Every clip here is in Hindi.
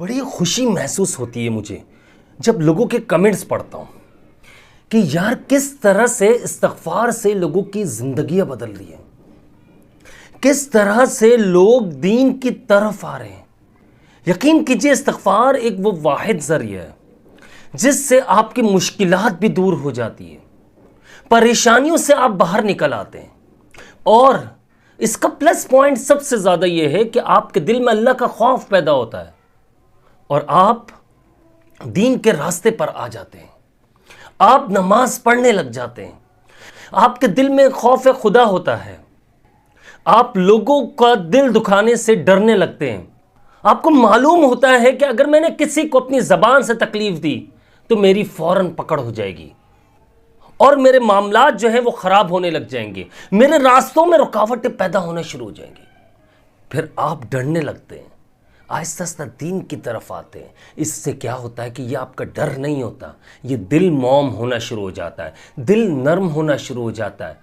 बड़ी खुशी महसूस होती है मुझे जब लोगों के कमेंट्स पढ़ता हूँ कि यार किस तरह से इस्तिग़फ़ार से लोगों की ज़िंदगियाँ बदल रही हैं, किस तरह से लोग दीन की तरफ आ रहे हैं। यकीन कीजिए, इस्तिग़फ़ार एक वो वाहिद ज़रिया है जिससे आपकी मुश्किलात भी दूर हो जाती है, परेशानियों से आप बाहर निकल आते हैं। और इसका प्लस पॉइंट सबसे ज़्यादा ये है कि आपके दिल में अल्लाह का खौफ पैदा होता है और आप दीन के रास्ते पर आ जाते हैं। आप नमाज पढ़ने लग जाते हैं, आपके दिल में खौफ खुदा होता है, आप लोगों का दिल दुखाने से डरने लगते हैं। आपको मालूम होता है कि अगर मैंने किसी को अपनी ज़बान से तकलीफ़ दी तो मेरी फ़ौरन पकड़ हो जाएगी और मेरे मामलात जो हैं वो ख़राब होने लग जाएंगे, मेरे रास्तों में रुकावटें पैदा होना शुरू हो जाएंगी। फिर आप डरने लगते हैं, आहिस्ता आहिस्ता दीन की तरफ आते हैं। इससे क्या होता है कि ये आपका डर नहीं होता, ये दिल मौम होना शुरू हो जाता है, दिल नरम होना शुरू हो जाता है।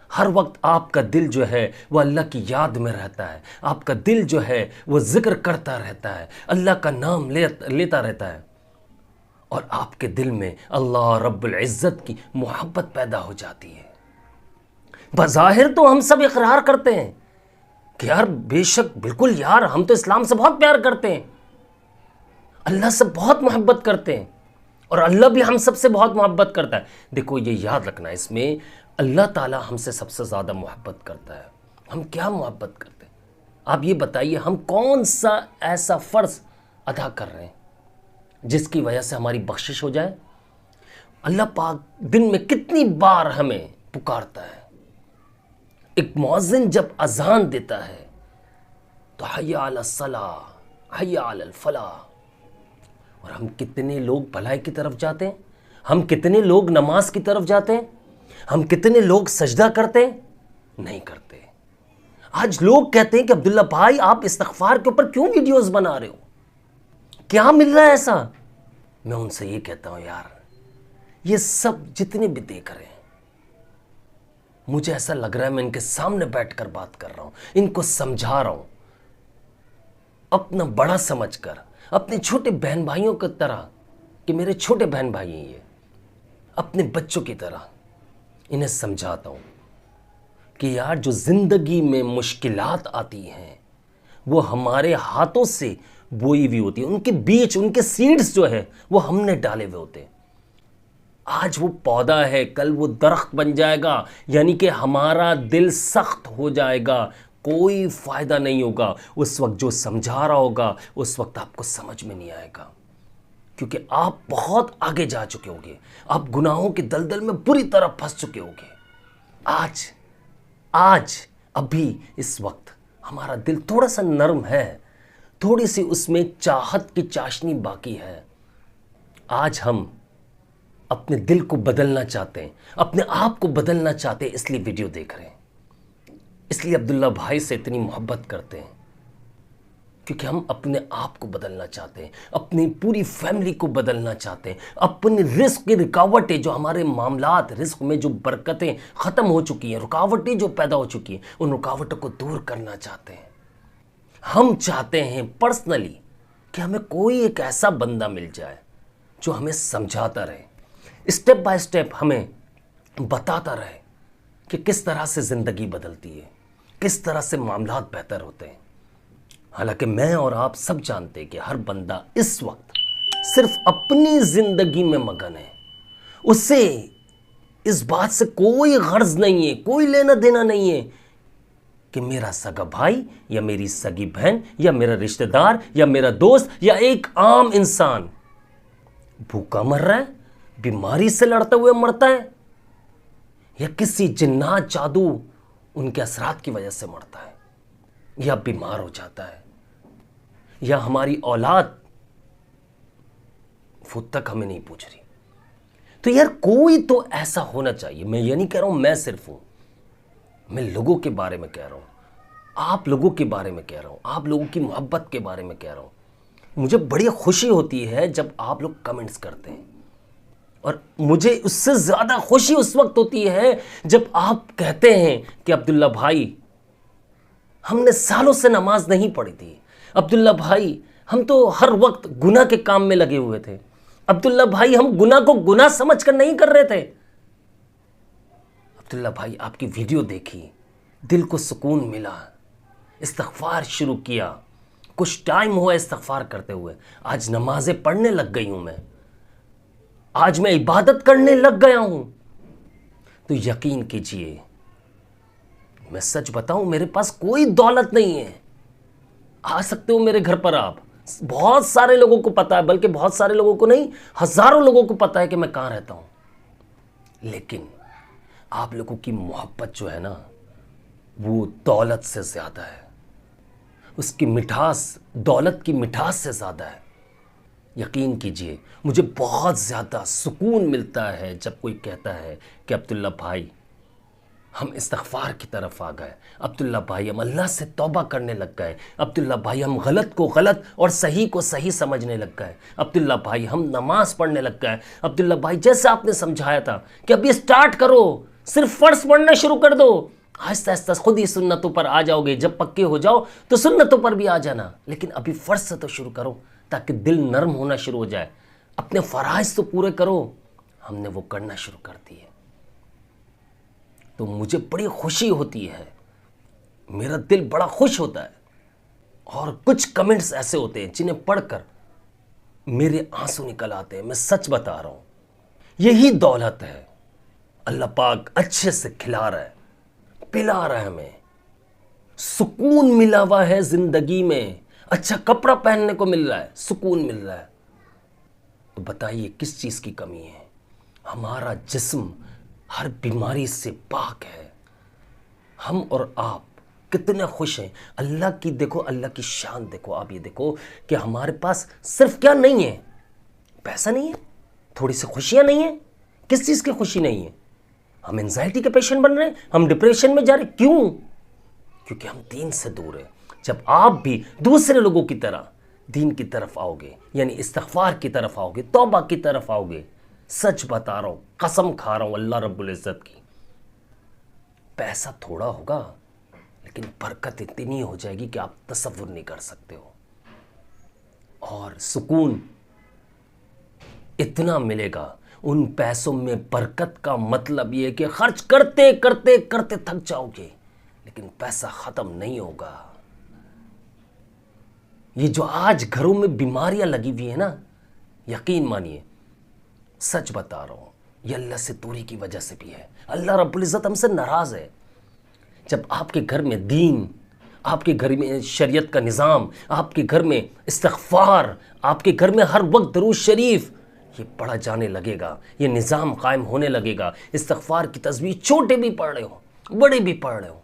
हर वक्त आपका दिल जो है वो अल्लाह की याद में रहता है, आपका दिल जो है वो जिक्र करता रहता है, अल्लाह का नाम लेता रहता है और आपके दिल में अल्लाह रब्बुल इज़्ज़त की मोहब्बत पैदा हो जाती है। बज़ाहिर तो हम सब इकरार करते हैं कि यार बेशक बिल्कुल यार, हम तो इस्लाम से बहुत प्यार करते हैं, अल्लाह से बहुत मोहब्बत करते हैं और अल्लाह भी हम सबसे बहुत मोहब्बत करता है। देखो ये याद रखना, इसमें अल्लाह ताला हमसे सबसे ज़्यादा मोहब्बत करता है। हम क्या मोहब्बत करते हैं? आप ये बताइए, हम कौन सा ऐसा फ़र्ज़ अदा कर रहे हैं जिसकी वजह से हमारी बख्शिश हो जाए? अल्लाह पाक दिन में कितनी बार हमें पुकारता है। एक मुअज़्ज़िन जब अज़ान देता है तो हय्या अलस सलाह हय्या अलल फलाह, और हम कितने लोग भलाई की तरफ जाते हैं, हम कितने लोग नमाज की तरफ जाते हैं, हम कितने लोग सजदा करते हैं? नहीं करते। आज लोग कहते हैं कि अब्दुल्ला भाई आप इस्तिग़फ़ार के ऊपर क्यों वीडियोस बना रहे हो, क्या मिल रहा है ऐसा? मैं उनसे ये कहता हूँ यार, ये सब जितने भी देख रहे हैं, मुझे ऐसा लग रहा है मैं इनके सामने बैठकर बात कर रहा हूँ, इनको समझा रहा हूँ अपना बड़ा समझकर, अपने छोटे बहन भाइयों की तरह कि मेरे छोटे बहन भाई हैं ये, अपने बच्चों की तरह इन्हें समझाता हूँ कि यार जो ज़िंदगी में मुश्किलात आती हैं वो हमारे हाथों से बोई हुई होती है, उनके बीच उनके सीड्स जो है वो हमने डाले हुए होते हैं। आज वो पौधा है, कल वो दरख्त बन जाएगा, यानी कि हमारा दिल सख्त हो जाएगा, कोई फ़ायदा नहीं होगा। उस वक्त जो समझा रहा होगा उस वक्त आपको समझ में नहीं आएगा, क्योंकि आप बहुत आगे जा चुके होंगे, आप गुनाहों के दलदल में बुरी तरह फंस चुके होंगे। आज अभी इस वक्त हमारा दिल थोड़ा सा नरम है, थोड़ी सी उसमें चाहत की चाशनी बाकी है। आज हम अपने दिल को बदलना चाहते हैं, अपने आप को बदलना चाहते हैं, इसलिए वीडियो देख रहे हैं, इसलिए अब्दुल्ला भाई से इतनी मोहब्बत करते हैं, क्योंकि हम अपने आप को बदलना चाहते हैं, अपनी पूरी फैमिली को बदलना चाहते हैं, अपनी रिस्क की रुकावटें, जो हमारे मामलात रिस्क में जो बरकतें ख़त्म हो चुकी हैं, रुकावटें जो पैदा हो चुकी हैं, उन रुकावटों को दूर करना चाहते हैं। हम चाहते हैं पर्सनली कि हमें कोई एक ऐसा बंदा मिल जाए जो हमें समझाता रहे, स्टेप बाय स्टेप हमें बताता रहे कि किस तरह से ज़िंदगी बदलती है, किस तरह से मामलात बेहतर होते हैं। हालांकि मैं और आप सब जानते हैं कि हर बंदा इस वक्त सिर्फ अपनी ज़िंदगी में मगन है, उससे इस बात से कोई गर्ज नहीं है, कोई लेना देना नहीं है कि मेरा सगा भाई या मेरी सगी बहन या मेरा रिश्तेदार या मेरा दोस्त या एक आम इंसान भूखा मर रहा है, बीमारी से लड़ते हुए मरता है, या किसी जिन्नात जादू उनके असरात की वजह से मरता है, या बीमार हो जाता है, या हमारी औलाद वो तक हमें नहीं पूछ रही। तो यार कोई तो ऐसा होना चाहिए। मैं ये नहीं कह रहा हूं मैं सिर्फ हूं, मैं लोगों के बारे में कह रहा हूं, आप लोगों के बारे में कह रहा हूं, आप लोगों की मोहब्बत के बारे में कह रहा हूं। मुझे बड़ी खुशी होती है जब आप लोग कमेंट्स करते हैं, और मुझे उससे ज़्यादा खुशी उस वक्त होती है जब आप कहते हैं कि अब्दुल्ला भाई हमने सालों से नमाज नहीं पढ़ी थी, अब्दुल्ला भाई हम तो हर वक्त गुनाह के काम में लगे हुए थे। अब्दुल्ला भाई, हम गुनाह को गुनाह समझकर नहीं कर रहे थे। अब्दुल्ला भाई, आपकी वीडियो देखी, दिल को सुकून मिला, इस्तिग़फ़ार शुरू किया, कुछ टाइम हुआ इस्तिग़फ़ार करते हुए, आज नमाज़ें पढ़ने लग गई हूं मैं, आज मैं इबादत करने लग गया हूं। तो यकीन कीजिए, मैं सच बताऊं, मेरे पास कोई दौलत नहीं है। आ सकते हो मेरे घर पर आप, बहुत सारे लोगों को पता है, बल्कि बहुत सारे लोगों को नहीं, हजारों लोगों को पता है कि मैं कहां रहता हूं। लेकिन आप लोगों की मोहब्बत जो है ना, वो दौलत से ज्यादा है, उसकी मिठास दौलत की मिठास से ज़्यादा है। यकीन कीजिए, मुझे बहुत ज़्यादा सुकून मिलता है जब कोई कहता है कि अब्दुल्ला भाई, हम इस्तिग़फ़ार की तरफ आ गए, अब्दुल्ला भाई हम अल्लाह से तौबा करने लग गए, अब्दुल्ला भाई हम गलत को गलत और सही को सही समझने लग गए, अब्दुल्ला भाई हम नमाज पढ़ने लग गए, अब्दुल्ला भाई जैसे आपने समझाया था कि अभी स्टार्ट करो, सिर्फ फ़र्ज़ पढ़ना शुरू कर दो, आहिस्ता आहिस्ता खुद ही सुन्नतों पर आ जाओगे, जब पक्के हो जाओ तो सुन्नतों पर भी आ जाना, लेकिन अभी फ़र्ज़ से तो शुरू करो ताकि दिल नरम होना शुरू हो जाए, अपने फ़राइज़ तो पूरे करो। हमने वो करना शुरू कर दिए, तो मुझे बड़ी खुशी होती है, मेरा दिल बड़ा खुश होता है। और कुछ कमेंट्स ऐसे होते हैं जिन्हें पढ़कर मेरे आंसू निकल आते हैं। मैं सच बता रहा हूं, यही दौलत है। अल्लाह पाक अच्छे से खिला रहा है, पिला रहा है, हमें सुकून मिला हुआ है जिंदगी में, अच्छा कपड़ा पहनने को मिल रहा है, सुकून मिल रहा है। तो बताइए किस चीज की कमी है? हमारा जिस्म हर बीमारी से पाक है। हम और आप कितने खुश हैं। अल्लाह की देखो, अल्लाह की शान देखो। आप ये देखो कि हमारे पास सिर्फ क्या नहीं है, पैसा नहीं है, थोड़ी सी खुशियां नहीं है। किस चीज की खुशी नहीं है? हम एंजाइटी के पेशेंट बन रहे हैं, हम डिप्रेशन में जा रहे। क्यों? क्योंकि हम दीन से दूर हैं। जब आप भी दूसरे लोगों की तरह दीन की तरफ आओगे, यानी इस्तिग़फ़ार की तरफ आओगे, तौबा की तरफ आओगे, सच बता रहा हूं, कसम खा रहा हूं अल्लाह रब्बुल इज़्ज़त की, पैसा थोड़ा होगा लेकिन बरकत इतनी हो जाएगी कि आप तसव्वुर नहीं कर सकते हो। और सुकून इतना मिलेगा उन पैसों में। बरकत का मतलब ये है कि खर्च करते करते करते थक जाओगे, लेकिन पैसा खत्म नहीं होगा। ये जो आज घरों में बीमारियां लगी हुई है ना, यकीन मानिए, सच बता रहा हूं, ये अल्लाह से दूरी की वजह से भी है। अल्लाह रब्बुल इज़्ज़त हमसे नाराज है। जब आपके घर में दीन, आपके घर में शरीयत का निज़ाम, आपके घर में इस्तिग़फ़ार, आपके घर में हर वक्त दरूद शरीफ ये पढ़ा जाने लगेगा, ये निज़ाम कायम होने लगेगा, इस्तिग़फ़ार की तस्बीह छोटे भी पढ़ रहे हो, बड़े भी पढ़ रहे हो,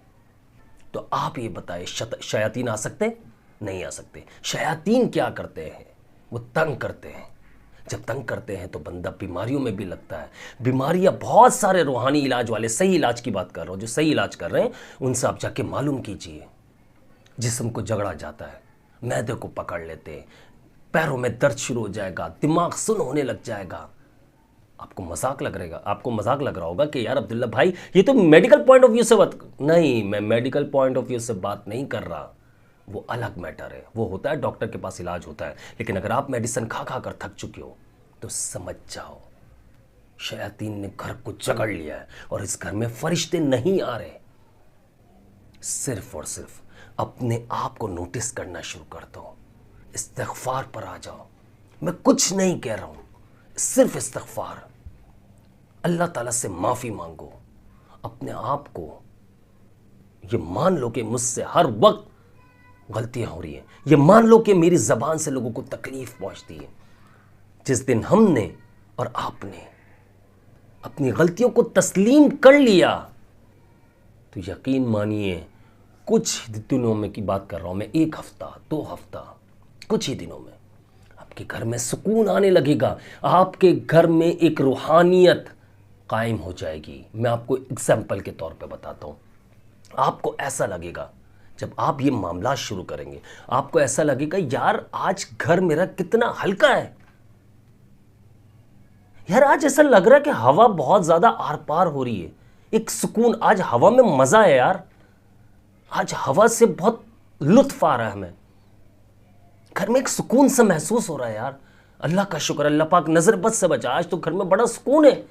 तो आप ये बताएं शयातीन आ सकते? नहीं आ सकते। शयातीन क्या करते हैं? वो तंग करते हैं। जब तंग करते हैं तो बंदा बीमारियों में भी लगता है। बीमारियां बहुत सारे रूहानी इलाज वाले, सही इलाज की बात कर रहा हूँ, जो सही इलाज कर रहे हैं उनसे आप जाके मालूम कीजिए। जिस्म को झगड़ा जाता है, मैदे को पकड़ लेते हैं, पैरों में दर्द शुरू हो जाएगा, दिमाग सुन्न होने लग जाएगा। आपको मजाक लग रहेगा, आपको मजाक लग रहा होगा कि यार अब्दुल्ला भाई ये तो मेडिकल पॉइंट ऑफ व्यू से बात। नहीं, मैं मेडिकल पॉइंट ऑफ व्यू से बात नहीं कर रहा, वो अलग मैटर है। वो होता है डॉक्टर के पास इलाज होता है, लेकिन अगर आप मेडिसिन खा खा कर थक चुके हो तो समझ जाओ शयातीन ने घर को जकड़ लिया है और इस घर में फरिश्ते नहीं आ रहे। सिर्फ और सिर्फ अपने आप को नोटिस करना शुरू कर दो, इस्तिग़फ़ार पर आ जाओ। मैं कुछ नहीं कह रहा हूं, सिर्फ इस्तिग़फ़ार। अल्लाह ताला से माफ़ी मांगो, अपने आप को ये मान लो कि मुझसे हर वक्त गलतियां हो रही हैं, ये मान लो कि मेरी ज़बान से लोगों को तकलीफ़ पहुंचती है। जिस दिन हमने और आपने अपनी गलतियों को तस्लीम कर लिया तो यकीन मानिए, कुछ दिनों में की बात कर रहा हूं मैं, 1 हफ्ता 2 हफ्ता, कुछ ही दिनों में आपके घर में सुकून आने लगेगा। आपके घर में एक रूहानियत कायम हो जाएगी। मैं आपको एग्जाम्पल के तौर पे बताता हूं। आपको ऐसा लगेगा, जब आप ये मामला शुरू करेंगे, आपको ऐसा लगेगा यार आज घर मेरा कितना हल्का है, यार आज ऐसा लग रहा है कि हवा बहुत ज्यादा आर पार हो रही है, एक सुकून, आज हवा में मजा है यार, आज हवा से बहुत लुत्फ आ रहा है हमें। घर में एक सुकून सा महसूस हो रहा है यार। अल्लाह का शुक्र, अल्लाह पाक नजर बद से बचा, आज तो घर में बड़ा सुकून है,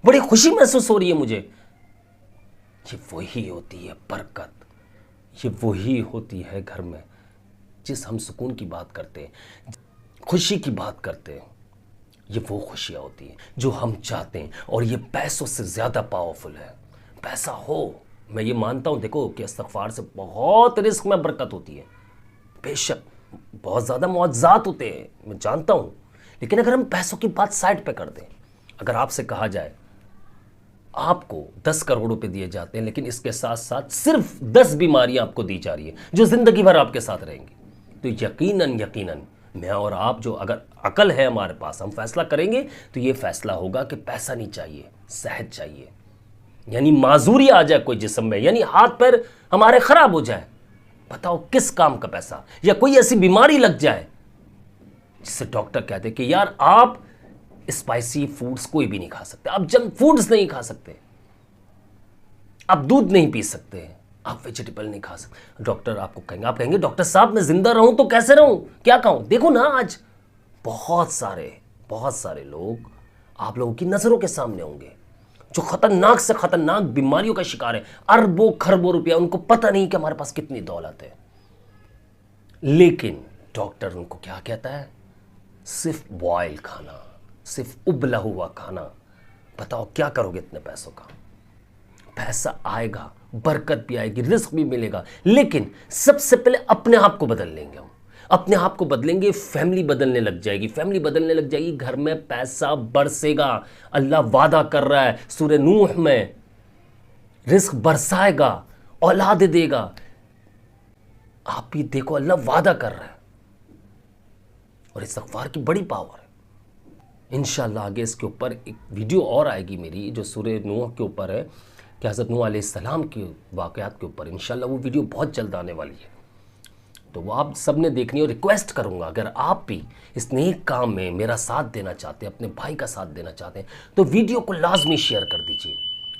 बड़ी खुशी महसूस हो रही है मुझे। ये वही होती है बरकत, ये वही होती है घर में जिस हम सुकून की बात करते हैं, खुशी की बात करते हैं। ये वो खुशियाँ होती हैं जो हम चाहते हैं, और ये पैसों से ज़्यादा पावरफुल है। पैसा हो, मैं ये मानता हूँ देखो कि इस्तिग़फ़ार से बहुत रिस्क में बरकत होती है, बेशक बहुत ज़्यादा मुआवज़ात होते हैं, मैं जानता हूँ। लेकिन अगर हम पैसों की बात साइड पे कर दें, अगर आपसे कहा जाए आपको 10 करोड़ रुपए दिए जाते हैं, लेकिन इसके साथ साथ सिर्फ 10 बीमारियां आपको दी जा रही है जो ज़िंदगी भर आपके साथ रहेंगी, तो यकीनन यकीनन मैं और आप, जो अगर अकल है हमारे पास, हम फैसला करेंगे तो ये फैसला होगा कि पैसा नहीं चाहिए, सेहत चाहिए। यानी माजूरी आ जाए कोई जिस्म में, यानी हाथ पैर हमारे खराब हो जाए, बताओ किस काम का पैसा। या कोई ऐसी बीमारी लग जाए जिससे डॉक्टर कहते कि यार आप स्पाइसी फूड्स कोई भी नहीं खा सकते, आप जंक फूड्स नहीं खा सकते, आप दूध नहीं पी सकते, आप वेजिटेबल नहीं खा सकते। डॉक्टर आपको कहेंगे, आप कहेंगे डॉक्टर साहब मैं जिंदा रहूं तो कैसे रहूं, क्या खाऊं। देखो ना आज बहुत सारे लोग आप लोगों की नजरों के सामने होंगे जो खतरनाक से खतरनाक बीमारियों का शिकार है, अरबों खरबों रुपया, उनको पता नहीं कि हमारे पास कितनी दौलत है, लेकिन डॉक्टर उनको क्या कहता है, सिर्फ बॉयल खाना, सिर्फ उबला हुआ खाना। बताओ क्या करोगे इतने पैसों का। पैसा आएगा, बरकत भी आएगी, रिस्क भी मिलेगा, लेकिन सबसे पहले अपने आप को बदल लेंगे हम, अपने आप को बदलेंगे, फैमिली बदलने लग जाएगी, फैमिली बदलने लग जाएगी, घर में पैसा बरसेगा। अल्लाह वादा कर रहा है सूरह नूह में, रिस्क बरसाएगा, औलाद देगा। आप भी देखो अल्लाह वादा कर रहा है, और इस्तिग़फ़ार की बड़ी पावर है। इंशाअल्लाह आगे इसके ऊपर एक वीडियो और आएगी मेरी, जो सूरह नूह के ऊपर है, कि हज़रत नूह अलैहिस्सलाम के वाक़यात के ऊपर। इंशाअल्लाह वो वीडियो बहुत जल्द आने वाली है, तो वो आप सब ने देखनी। और रिक्वेस्ट करूँगा, अगर आप भी इस नेक काम में मेरा साथ देना चाहते हैं, अपने भाई का साथ देना चाहते हैं, तो वीडियो को लाजमी शेयर कर दीजिए,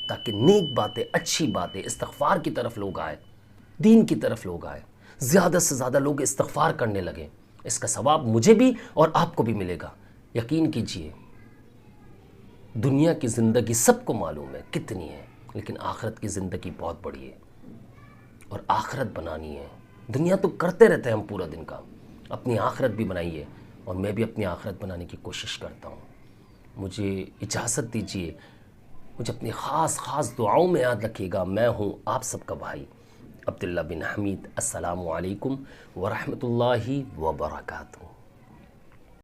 ताकि नेक बातें, अच्छी बातें, इस्तिग़फ़ार की तरफ लोग आए, दीन की तरफ लोग आए, ज़्यादा से ज़्यादा लोग इस्तिग़फ़ार करने लगे। इसका सवाब मुझे भी और आपको भी मिलेगा। यकीन कीजिए, दुनिया की ज़िंदगी सबको मालूम है कितनी है, लेकिन आखिरत की ज़िंदगी बहुत बड़ी है, और आखिरत बनानी है। दुनिया तो करते रहते हैं हम पूरा दिन काम, अपनी आखिरत भी बनाइए, और मैं भी अपनी आखिरत बनाने की कोशिश करता हूँ। मुझे इजाज़त दीजिए, मुझे अपनी ख़ास दुआओं में याद रखिएगा। मैं हूँ आप सबका भाई अब्दुल्ला बिन हमीद। अस्सलामु अलैकुम व रहमतुल्लाहि व बरकातहू।